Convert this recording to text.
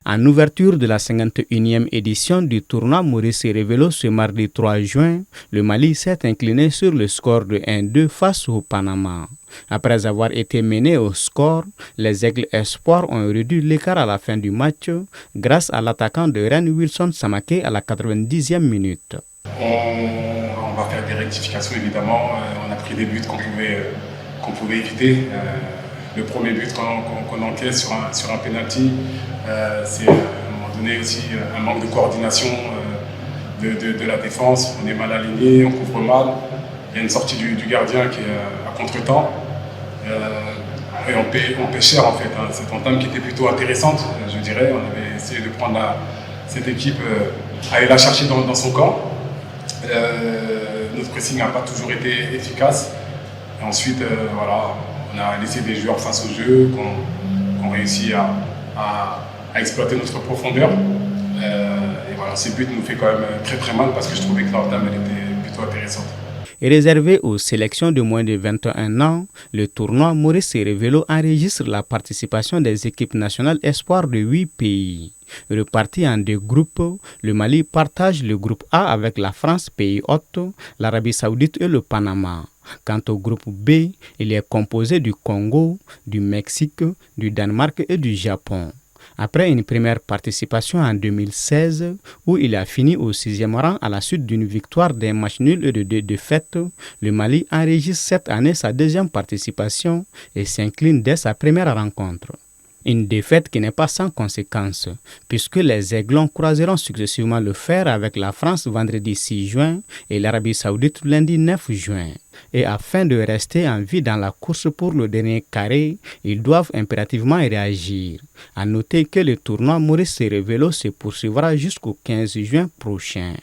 En ouverture de la 51e édition du tournoi Maurice Révélo ce mardi 3 juin, le Mali s'est incliné sur le score de 1-2 face au Panama. Après avoir été mené au score, les Aigles Espoirs ont réduit l'écart à la fin du match grâce à l'attaquant de Rennes Wilson Samaké à la 90e minute. On va faire des rectifications évidemment. On a pris des buts qu'on pouvait éviter. Le premier but qu'on encaisse sur un penalty, c'est à un moment donné aussi un manque de coordination de la défense. On est mal aligné, on couvre mal. Il y a une sortie du gardien qui est à contre-temps. Et on paie cher en fait. Cette entame qui était plutôt intéressante, je dirais. On avait essayé de prendre cette équipe, aller la chercher dans son camp. Notre pressing n'a pas toujours été efficace. Et ensuite, voilà, on a laissé des joueurs face au jeu, qu'on réussit à exploiter notre profondeur. Et voilà, ce but nous fait quand même très très mal parce que je trouvais que l'entame elle était plutôt intéressante. Et réservé aux sélections de moins de 21 ans, le tournoi Maurice Révélo enregistre la participation des équipes nationales espoirs de 8 pays. Repartis en deux groupes, le Mali partage le groupe A avec la France, pays hôte, l'Arabie Saoudite et le Panama. Quant au groupe B, il est composé du Congo, du Mexique, du Danemark et du Japon. Après une première participation en 2016, où il a fini au 6e rang à la suite d'une victoire d'un match nul et de 2 défaites, le Mali enregistre cette année sa deuxième participation et s'incline dès sa première rencontre. Une défaite qui n'est pas sans conséquence, puisque les Aiglons croiseront successivement le fer avec la France vendredi 6 juin et l'Arabie Saoudite lundi 9 juin. Et afin de rester en vie dans la course pour le dernier carré, ils doivent impérativement réagir. À noter que le tournoi Maurice Révélo se poursuivra jusqu'au 15 juin prochain.